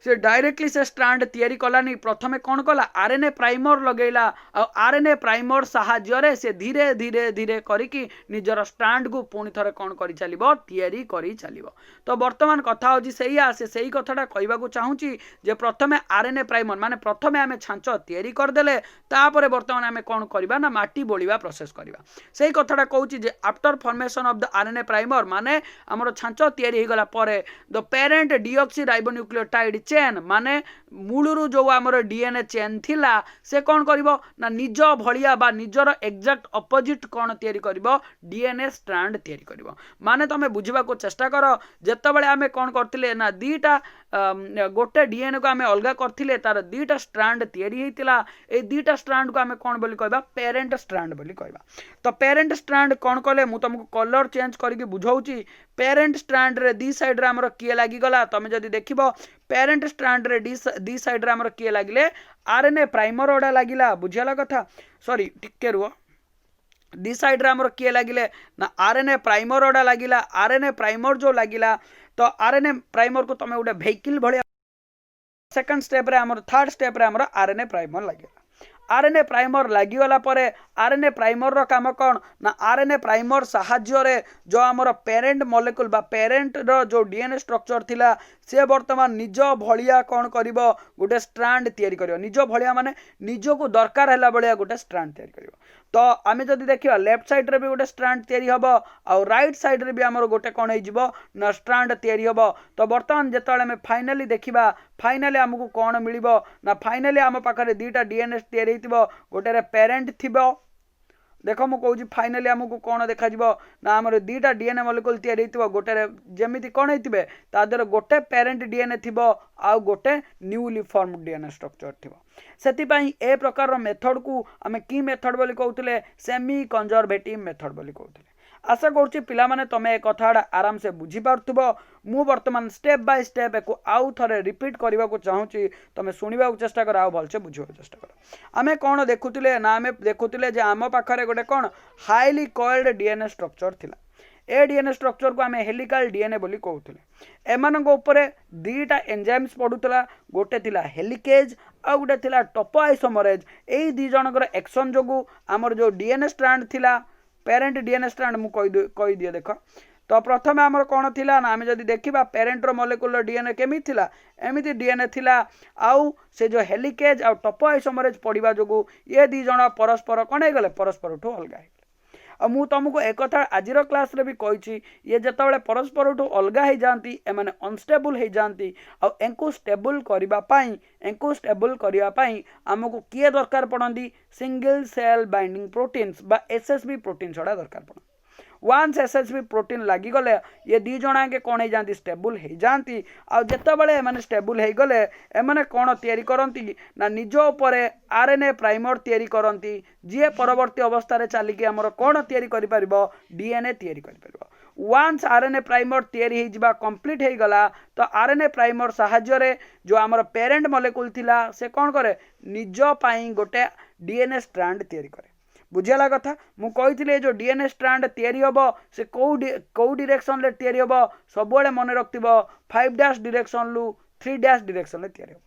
से डायरेक्टली से स्ट्रैंड तैयारी कलानी प्रथमे कौन कला आरएनए प्राइमर लगेला और आरएनए प्राइमर साहाय्य से धीरे धीरे धीरे करिकी निजर स्ट्रैंड को पुणी थरे कौन करि चलिबो तैयारी करि चलिबो तो वर्तमान कथा होजी सेया से सही कथाटा कहबा को चाहूची जे प्रथमे आरएनए प्राइमर माने प्रथमे आमे छांच तैयारी कर देले तापरे वर्तमान आमे कौन करबा ना माटी बोलिबा प्रोसेस करबा सही कथाटा कहूची जे after formation of the RNA primer माने हमर छांच तैयारी हो गला परे द पेरेंट डीऑक्सीराइबोन्यूक्लियोटाइड चेन माने मूलरू जो आमर डीएनए चेन थिला से कौन करिवो ना निज भलिया बा निजर एक्जाक्ट अपोजिट कौन तैयारी करिवो डीएनए स्ट्रैंड तैयारी करिवो माने तमे बुझिबा को चेष्टा करो जेतेबेले आमे कौन करथिले ना दीटा गोटे डीएनए को आमे अलगा करथिले तार दीटा स्ट्रैंड तैयारी हेतिला ए दीटा स्ट्रैंड को आमे कौन बोली कहबा पेरेंट स्ट्रैंड बोली कहबा तो पेरेंट स्ट्रैंड कौन कले मु तुमको कलर चेंज करके बुझाउची पेरेंट स्ट्रैंड रे दी साइड रे हमर किए लागी गला तमे जदी देखिबो पेरेंट स्ट्रैंड रे दी साइड रे हमर किए लागिले आरएनए प्राइमर ओडा लागिला बुझियाला कथा सॉरी टिके रुओ दी साइड रे हमर किए लागिले ना आरएनए प्राइमर ओडा लागिला आरएनए प्राइमर जो लागिला तो आरएनए प्राइमर को तमे उडे व्हीकल भलिया सेकंड स्टेप रे हमर थर्ड स्टेप रे हमर आरएनए प्राइमर लागिला आरएनए प्राइमर लागिगला परे आरएनए प्राइमर रो काम कौन ना आरएनए प्राइमर साहाय्य रे जो हमर पेरेंट मॉलिक्यूल बा पेरेंट रो जो डीएनए स्ट्रक्चर थिला से वर्तमान निज भलिया कौन करिवो गोटे स्ट्रैंड तैयारी करिवो निज भलिया माने निज को दरकार हैला भलिया गोटे स्ट्रैंड तैयारी करिवो तो आमे जदि देखिबा लेफ्ट साइड रे भी गोटे स्ट्रैंड तैयारी हबो और राइट साइड रे भी हमर गोटे कोन हे जिवो ना स्ट्रैंड तैयारी हबो तो वर्तमान जेतले में फाइनली देखिबा फाइनली हमकु कोन मिलिबो ना फाइनली हम पाखरे दीटा डीएनए तैयारी हितिबो गोटे रे पेरेंट थिबो देख मु कहूँ फाइनाली आमको कौन देखा ना आम दीटा डीएनए मॉलिक्यूल तैयारी होइतिबो गोटे जेमिति कौन होइतिबे तादर गोटे पेरेंट डीएनए थिबो आउ गोटे न्यूली फॉर्म डीएनए स्ट्रक्चर थिबो सेतिपाई ए प्रकार मेथड को आमे की मेथड बोली कहउतले सेमी कंजर्वेटिव मेथड बोली कहउतले आशा करुच्ची पिलामाने तमे ए कथाडा आराम से बुझी पारथुबो मु वर्तमान स्टेप बाय स्टेप एको आउ थरे रिपीट करबा को चाहूची तमे सुनिबा को चेष्टा कर आउ भलसे बुझिबा को चेष्टा कर आमे कोन देखुतिले ना आमे देखुतिले जे आम पाखरे गोटे कोन हाईली कॉइल्ड डीएनए स्ट्रक्चर थिला ए डीएनए स्ट्रक्चर को आम हेलिकल डीएनए बोली कहते एमानक उपरे दीटा एंजाइम्स पड़ूला गोटे थिला हेलिकेज आ गोटे थिला टोपोआइसोमरेज एई दी जनकर एक्शन जोगु आमर जो डीएनए स्ट्रैंड थिला पेरेंट डीएनए स्ट्रैंड मु कहि दिए देख तो प्रथम आमर कौन थिला ना आम जदि देखा पेरेंटर मॉलिक्यूलर डीएनए केमी थिला एमिति डीएनए थिला आउ से जो हेलिकेज आ टोपोआइसोमरेज पड़िबा जोगु ये दी जण परस्पर कौन हो गले परस्पर ठू अलग आ मु तुमको एक कथा आज क्लास रे भी कही ये जिते परस्पर ठू अलग हो जाती एमाने अनस्टेबल हो जाती आंकु स्टेबल करने एंकु स्टेबल करने आमको किए दरकार पड़ती सिंगल सेल बाइंडिंग प्रोटीन्स बा एसएसबी प्रोटीन छड़ा दरकार पड़ वन्स एसएसबी प्रोटीन लगिगले ये दी जन के कौन हो जाती स्टेबल हो जाती आतेबले मैंने स्टेबल हो गले एमाने कौन तैयारी करती ना निज उपरे आरएनए प्राइमर तैयारी करती जी परवर्ती अवस्था चलिकी आमर कौन तैयारी कर डीएनए तैयारी कर वन्स आरएनए प्राइमर तैयारी होइजिबा कंप्लीट हो गला तो आरएनए प्राइमर साहाय्य जो आमर पेरेंट मॉलिक्यूल थिला से कौन करे निज पाई गोटे डीएनए स्ट्रैंड तैयारी करे बुझेगा कथा मु कही जो डीएनए स्ट्रैंड तैयारी हम से कौ डायरेक्शन ले तैयारी हम सब मन रखिब 5' डायरेक्शन लु 3' डायरेक्शन ले तैयारी हम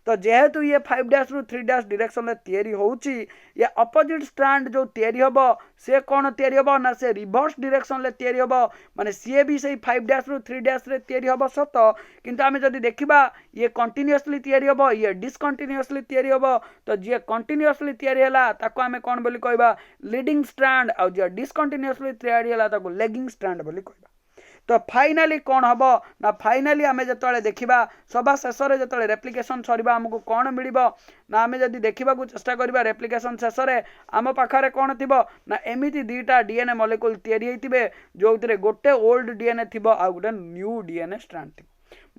तो जेहेतु ये 5' रु 3' डायरेक्शन ले तैयारी होउची ये अपोजिट स्ट्रैंड जो तैयारी हम से कौन तैयारी हम ना से रिवर्स डायरेक्शन ले तैयारी हम माने सी भी से 5' रु 3' रे तैयारी हम सत किंतु आमे जदि देखिबा ये कंटिन्यूअसली तैयारी हम ये डिसकंटिन्यूअसली तैयारी हम तो जे कंटिन्यूअसली तैयारी हला ताको आमे कौन बोली कहबा लीडिंग स्ट्रैंड आ जे डिसकंटिन्यूअसली तैयारी हला ताको लेगिंग स्ट्रैंड बोली कहबा तो फाइनाली कौन हम ना फाइनाली आम जो देखा सभा शेष में जो रेप्लिकेशन सरीबा आमको कौन मिल ना आम जब देखा चेष्टा करवा रेप्लिकेशन शेष में आम पाखे कौन थी ना एमती दीटा डीएनए मॉलिक्यूल तैयारी होते जो गोटे ओल्ड डीएनए थी आ गोटे न्यू डीएनए स्ट्रैंड थी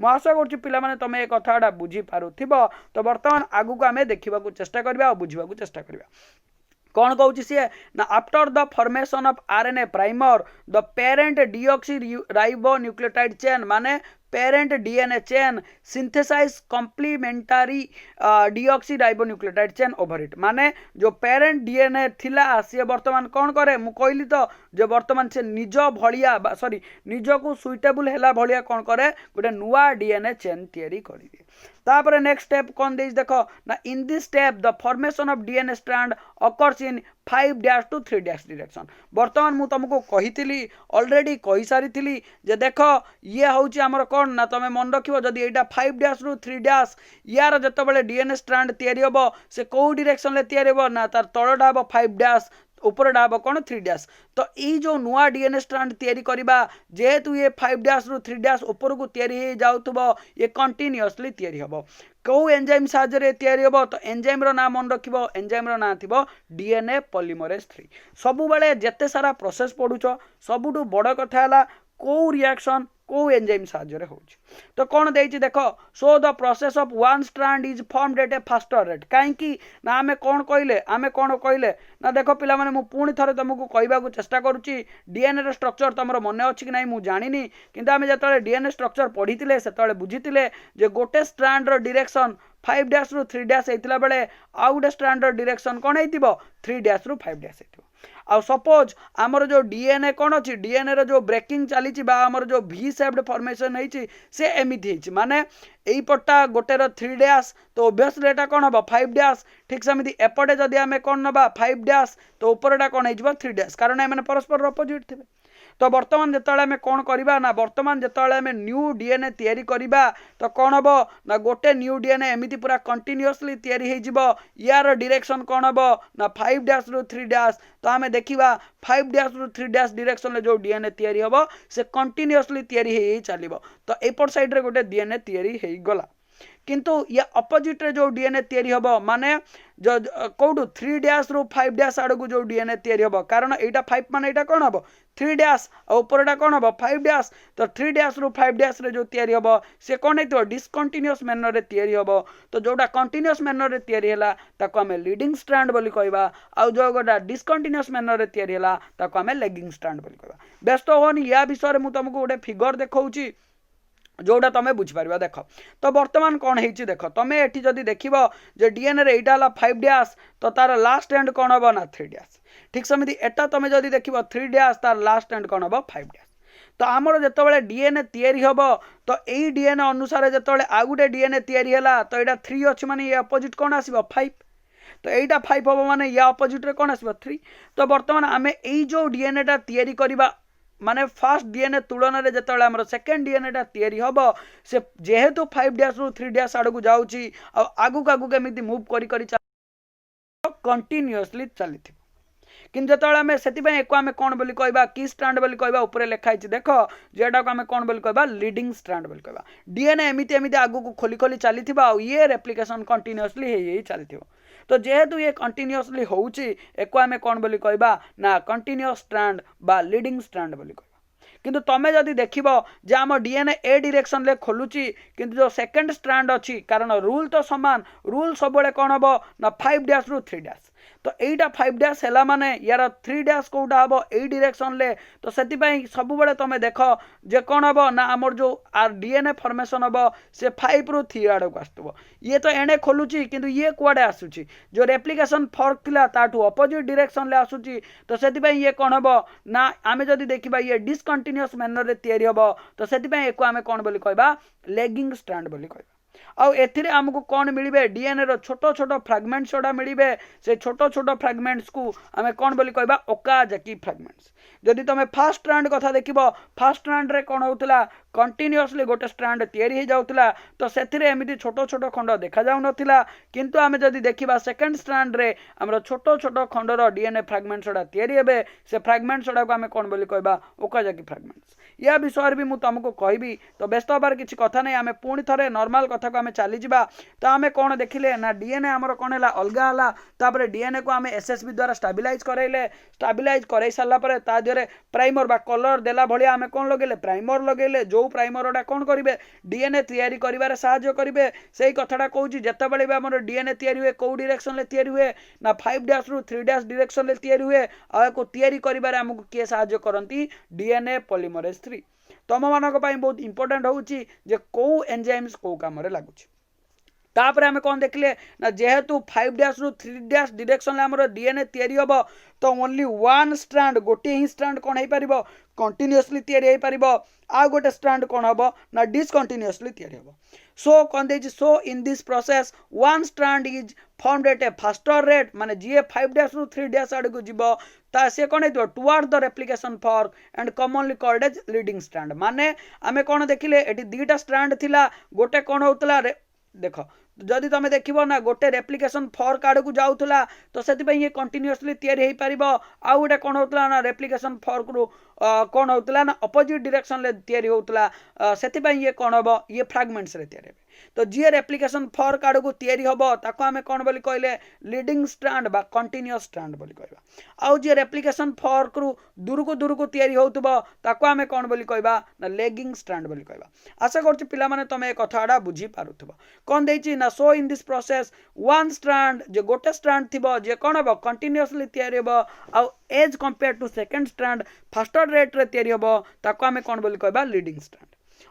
मु आशा करुच्ची पिलामाने तमे एक कथाटा बुझी पारुथिबो तो बर्तमान आगु आम देखा चेष्टा करवा और बुझा चेष्टा करवा कौन कहूँ सी ना after the formation of RNA primer the parent deoxyribonucleotide chain माने parent DNA chain synthesize complementary deoxyribonucleotide chain over it माने जो पेरेंट डीएनए थिला सी वर्तमान कौन करे मु कहली तो जो वर्तमान से निज भलिया सॉरी निज को सुइटेबल हैला भलिया कौन करे गोटे नुआ डीएनए चेन तैयारी करिवे तापर नेक्स्ट स्टेप कौन देइस देखो ना in this step the formation of DNA strand occurs in 5' to 3' direction वर्तमान मु तुमको कही ऑलरेडी कही सारी जे देख ये हूँ आमर कौन ना तुम मन रख जदि यहाँ 5' रु 3' यार जिते डीएनए स्ट्रैंड तैयारी हम से कौ डायरेक्शन ले तैयारी हम ना तार तलटा हम 5' उपरटा हम कौन 3' तो ये जो नुआ डीएनए स्ट्रैंड तैयारी करवा जेहेतु ये 5' रु 3' ऊपर को तैयारी जाऊथबो ये कंटिन्यूअसली तैयारी हम कौ एंजाइम साहाय्य तैयारी हम तो एंजाइम रो ना मन रखिबो एंजाइम रो ना थिबो डीएनए पॉलीमरेज 3 सबु बेले जेते सारा प्रोसेस पढुछ सबुठु बड़ कथा हला कौ रिएक्शन कौ एंजाइम साहाय्य होउछ तो कौन देइछि देखो so the process of one strand is formed at a faster rate कहीं ना आमे कौन कहले ना देखो पिला माने मु पुणी थरे तुमको कहबाकू चेष्टा करुच्ची डीएनए रो स्ट्रक्चर तुमर मन अच्छी कि नहीं मु जानिनी किंतु आमे जतले डीएनए स्ट्रक्चर पढ़ीतिले सेतले बुझीतिले जे गोटे स्ट्रैंड रो डायरेक्शन 5' रु 3' होइतिला बेले आउ गोटे स्ट्रैंड रो डायरेक्शन कौन होइतिबो 3' रु 5' होइतिबो आ सपोज आमर जो डीएनए कौन अच्छी डीएनए रो जो ब्रेकिंग चली आमर जो V शेप्ड फॉर्मेशन होइछि से एमिति होइछि माने एई पट्टा गोटे रो 3' तो ओबियसली एटा कौन हम 5' ठीक सेमिति एपटे जदि आमे कौन नबा 5' तो ऊपरटा कौन होइजिबो 3' कारण एमाने परस्पर अपोजिट थिबे तो वर्तमान जितेबाला आम कौन करवा ना वर्तमान जितेबाला आम न्यू डीएनए तैयारी करवा तो कौन हम ना गोटे न्यू डीएनए एमती पूरा कंटिन्यूअसली तैयारी हो यार डायरेक्शन कौन हम ना 5' रु 3' तो आम देखा 5' रु 3' डायरेक्शन जो डीएनए तैयारी हम से कंटिन्यूअसली तैयारी हो चलो तो एपट साइड रे गोटे डीएनए तैयारी हो गला किंतु या अपोजिट रे जो डीएनए तैयारी हम माने जो कौटू 3' रु 5' आड़ को जो डीएनए तैयारी हम कारण यहाँ 5 मान यहाँ कौन हम 3' ऊपरटा कौन हम 5' तो 3' रु 5' रे जो तैयारी हम से कौन हो डिसकंटिन्यूअस मैनर रे तैयारी हम तो जोटा कंटिन्यूअस मैनर रे तैयारी है ताको आमे लीडिंग स्ट्रैंड बोली कहबा आ जो गोटा डिसकंटिन्यूअस मैनर रे तैयारी है ताको आमे लेगिंग स्ट्रैंड बोली कहबा व्यस्त होनी या विषय में तुमको गोटे फिगर देखाऊची जोटा तुम बुझीपार देख तो बर्तमान कौन है देख तुम ये जदि देख डीएनए रे एटा 5' तो तार लास्ट एंड कौन हम ना 3' ठीक सेमती एटा तुम जदि देख 3' तार लास्ट एंड कौन हम 5' तो आमर जितेबाला डीएनए तैयारी हम तो यही डीएनए अनुसार जितेबाला आउ गोटे डीएनए तैयारी है तो यहाँ 3 अच्छी माने ये अपोजिट कौन आसो 5 तो यहाँ 5 हम माने या अपोजिट रे कौन आसो 3 तो बर्तमान आम यही जो डीएनए टा तैयारी करवा माने फर्स्ट डीएनए तुलन में जितेबाला आमर सेकेंड डीएनए टा तैयारी हम से जेहेतु 5 डैश रु 3 डैश आड़ को जाऊँगी आगू आगू केमी मुव कर कंटिन्यूअसली चली किंतु जो आम से आम कौन बोली कहबा की स्ट्रांड बोली कहबा ऊपर लिखाई देख जेटा को आम कौन बोली कहबा लीडिंग स्ट्रांड बोली कहबा डीएनए एमती एमती आगू को खोली खोली चली ये रेप्लिकेशन कंटिन्यूअसली हो चली तो जेहेतु ये कंटिन्यूअसली होउची एको आम कौन बोली कहबा ना कंटिन्यूअस स्ट्रांड बा लीडिंग स्ट्रांड बोली कहबा किंतु तमें जदि देखिब जे आम डीएनए ए डिरेक्शन ले खोलुची किंतु जो सेकेंड स्ट्रांड अच्छी कारण रूल तो समान रूल सब कौन हम ना 5 डैश रु 3 डैश तो यहीटा 5 डैश है माने यार 3 डैश कौटा हम यही डिरेक्शन ले तो से सब तुम देख जे कौन हम ना आमर जो डीएनए फॉर्मेशन हम से 5 रु 3 आड़ को आसुव ये तो एणे खोलुची किंतु ये कुआडे आसुची जो रेप्लिकेशन फर्क थिला ताठू अपोजिट डिरेक्शन ले आसुची तो से ये कौन हम ना आम जदि देखा ये डिसकंटिन्यूअस मैनर रे तैयारी हम तो से एको आम कौन बोली कहबा लेगिंग स्ट्रांड बोली कहबा आउ एथिरे हमको कौन मिलिबे डीएनए रो छोट छोट फ्रैगमेंट्स जोड़ा मिलिबे से छोट छोट फ्रैगमेंट्स को आमे कौन बोली कहबा ओकाजाकी फ्रैगमेंट्स जदि तुम फर्स्ट स्ट्रांड कथा देखिबो फर्स्ट स्ट्रांड रे कौन होतला कंटिन्यूअसली गोटे स्ट्रांड तैयारी हो जाउतला तो सेथिरे एमिति छोट छोट खंड देखा जाउ नथिला किंतु आमे जदि देखिबा सेकंड स्ट्रांड रे हमरो छोट छोट खंडर डीएनए फ्रैगमेंट्स जोड़ा तैयारी हेबे से फ्रैगमेंट्स जोड़ा को आमे कौन बोली कहबा ओकाजाकी फ्रैगमेंट्स या विषय भी मु तुमको कहबी तो व्यस्त हबार किछि कथा नै आमे पुणी थरे नॉर्मल कथा को आमे चली जिबा तो आमे कौन देखिले ना डीएनए हमर कौन हैला अलगा हला तापर डीएनए को आमे एसएसबी द्वारा स्टेबलाइज करई सारला परे ता दिरे प्राइमर बा कलर देला भलिया आमे कौन लगेले प्राइमर लगेले जो प्राइमरटा कौन करिवे डीएनए तैयारी करिवारे सहायता करिवे सेही कथाटा कहूची जेतेबेले बे हमर डीएनए तैयारी हुए को डायरेक्शन ले तैयारी हुए ना 5 डैश रु 3 डैश डायरेक्शन ले तैयारी हुए आ को तैयारी करिवारे हमकु के सहायता करंती डीएनए पॉलीमरेज 3 तम मानक पई बहुत इंपोर्टेंट होउची जे को एंजाइम्स को काम रे लागुची तापर आम कौन देखले ना जेहेतु 5 डैश रु 3 डैश डायरेक्शन ले हमर डीएनए तैयारी हम तो ओनली वन स्ट्रांड गोटे ही स्ट्रांड कौन हो पार कंटिन्यूअसली तैयारी हो पार आ गोटे स्ट्रांड कौन हम ना डिसकंटिन्यूअसली तैयारी हम सो कौन दे so in this process one strand is formed at a faster rate माने जी 5 डैश रु 3 डैश आड़ को जीव ता से कौन हो toward the replication fork and commonly called as leading strand माने आमे कौन देखिले एटी दुईटा स्ट्रांड थिला गोटे कौन होतला देख जदि तुम देखो ना गोटे रेप्लिकेशन फॉर्क आड़ को जाऊला तो से ये कंटिन्यूअसली तैयारी हो पार आउ गोटे कौन होता ना रेप्लिकेशन फॉर्क रु कौन होता ना अपोजिट डायरेक्शन ले तैयारी होता से ये कौन हम ये फ्रैगमेंट्स रे तैयारी तो जी रेप्लिकेशन फॉर्क आड़ को तैयारी हम ताको आमे कौन बोली कहले लीडिंग स्ट्रांड बा कंटिन्यूअस स्ट्रांड बोली कहबा आउ जी रेप्लिकेशन फॉर्क रु दूर को तैयारी होतबो ताको आमे कौन बोली कहबा ना लेगिंग स्ट्रांड बोली कहबा आशा करछि पिला माने तमे ए कथाडा बुझी पारुथबो कौन देछि ना so in this process one strand जे गोटे स्ट्रांड थिबो जे कौन हम कंटिन्यूअसली तैयारी हो आउ as compare to second strand faster rate रे तैयारी हो ताको आमे कौन बोली कहबा leading strand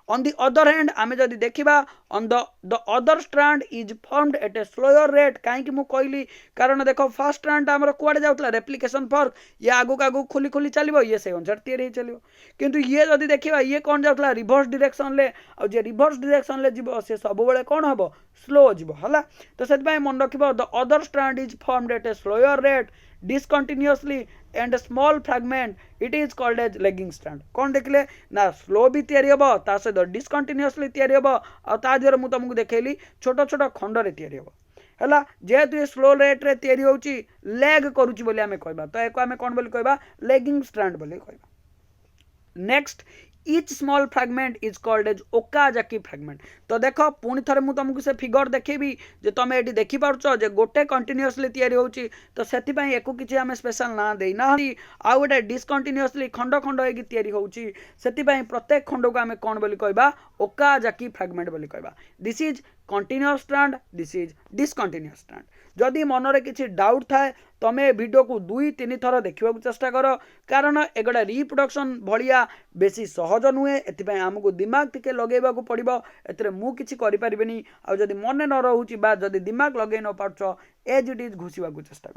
On the other hand आमे जदि देखिबा on the other strand is formed at a slower rate काहे मु कहली कारण देखो फर्स्ट स्ट्रांड हमर कुआडे जाउतला रेप्लिकेशन फॉर्क ये आगू खुली खुली चलिबो ये से अनुसार तैयारी चलिबो किंतु ये जदि देखिबा ये कोन जाउतला रिवर्स डायरेक्शन ले आ जे रिवर्स डायरेक्शन ले जीवो से सब बेले कोन हबो स्लो जीवो हला तो सेत भाई मन रखिबो the other strand is formed at a slower rate discontinuously and a small fragment it is called as lagging strand कौन देखले ना स्लो भी तैयारी हम ता सहित डिसकंटिन्यूअसली तैयारी हम आ ता दिहर मु तुमको देखैली छोट छोट खंड रे तैयारी हम हला जेहेतु ये स्लो रेट रे तैयारी होउची लैग करूची बोली आमे कहबा तो एको आमे कोन बोली कहबा लैगिंग स्ट्रांड बोली कहबा next each small fragment is called as Okazaki fragment तो देखो पुणी थरे मु तुमको से फिगर देखेबी जे तुम एटी देखि पारुछो जे गोटे कंटिन्यूअसली तैयारी होउची तो सेति पई एको किछि हमें स्पेशल ना देई ना आ गोटे डिसकंटिन्यूअसली खंड खंड होई तैयारी होउची सेति पई प्रत्येक खंड को हमें कोन बोली कहबा ओकाजाकी फ्रैगमेंट बोली कहबा this is continuous strand this is discontinuous strand जदि मनरे किछि डाउट थाए तमे वीडियो को 2-3 थर देखा चेष्टा कर कारण एगोटा रिप्रोडक्शन भाया बेसी सहज नुहे एथि आमको दिमाग टिके लगेगा पड़ो ए मु किसी करें आदि मन न रोचे जदि दिमाग लगे न पार्छ एज इट इज घुसवा चेष्टा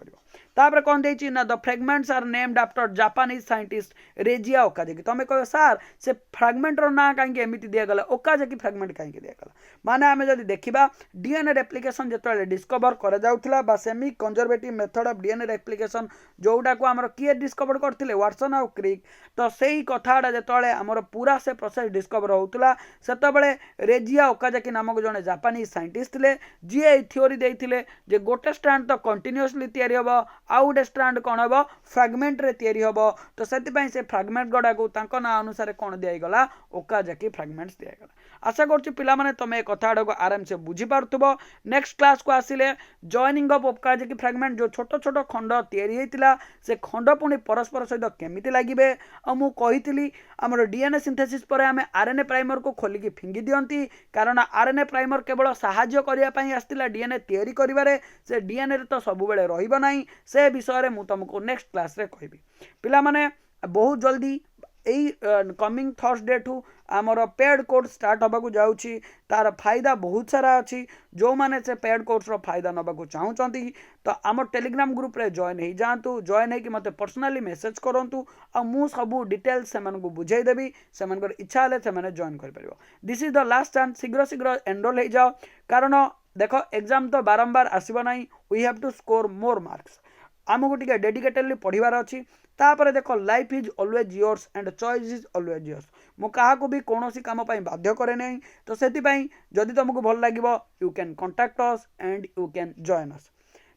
कर कौन देती ना the fragments are named after Japanese scientist Reiji Okazaki तुम कह सार से फ्रागमेंटर ना कहीं एमती दिगला ओकाजाकी फ्रागमेंट कहीं दिगला माने आम जब देखा डीएनए रेप्लिकेशन जो डिस्कवर कर semi conservative method of DNA replication जोटा को आम किए डिस्कवर करते वाटसन और क्रिक तो से कथाटा जो आमर पूरा से प्रोसेस डिस्कवर होता से रेजिया ओकाजाकी नामक जड़े जापानीज साइंटिस्ट थे जी थ्योरी देते जे गोटे स्ट्रांड तो कंटिन्यूअसली तैयारी हम आउ गोटे स्ट्रांड कौन हम फ्रागमेंट रे तैयारी हम तो से फ्रागमेंट गुड़ा को ना अनुसार कौन दिगला ओकाजाकी फ्रागमेंट्स दिगला आशा करुँ पिला तुम कथा को आराम से बुझी पार्थुब नेक्स्ट क्लास को आसिले जॉइनिंग ऑफ ओकाजाकी फ्रागमेंट जो छोट छोट खंड तैयारी होता से खंड पुणी परस्पर सहित केमिति लागिबे आ मु कहितली हमर डीएनए सिंथेसिस पर आमे आरएनए प्राइमर को खोलिकी फिंगी दियंती कारण आरएनए प्राइमर केवल साहाय्य करिया पई आस्तिला डीएनए तैयारी करिवारे से डीएनए रे तो सब बेले रहिबो नाही से विषय रे मु तुमको नेक्स्ट क्लास रे कहबी पिला माने बहुत जल्दी यही कमिंग थर्सडे ठू आमर पेड कोर्स स्टार्ट होगा जाऊँगी तार फायदा बहुत सारा अच्छी जो मैंने से पेड कोर्स रो फायदा नबाकू चाहूँगी तो आम टेलीग्राम ग्रुप रे जॉइन हो जातु जॉइन होगी मत पर्सनाली मेसेज करूँ आ मु सबू डिटेल्स से बुझेदेवी से इच्छा है से जॉइन कर this is the last chance शीघ्र शीघ्र एनरोल हो जाओ कारण देख एग्जाम तो बारंबार आसब ना we have to score more marks आमको टे डेडिकेटेडली पढ़ार अच्छी तापर देख life is always yours and choice is always yours मु क्या भी कौन काम बाध्य करे नहीं तो से जदि तुमको भल लगे you can contact us and you can join us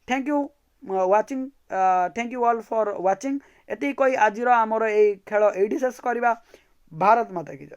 thank you watching thank you all for watching एति कोई आज आमर ये खेल ये शेष करवा भारत माता की जय।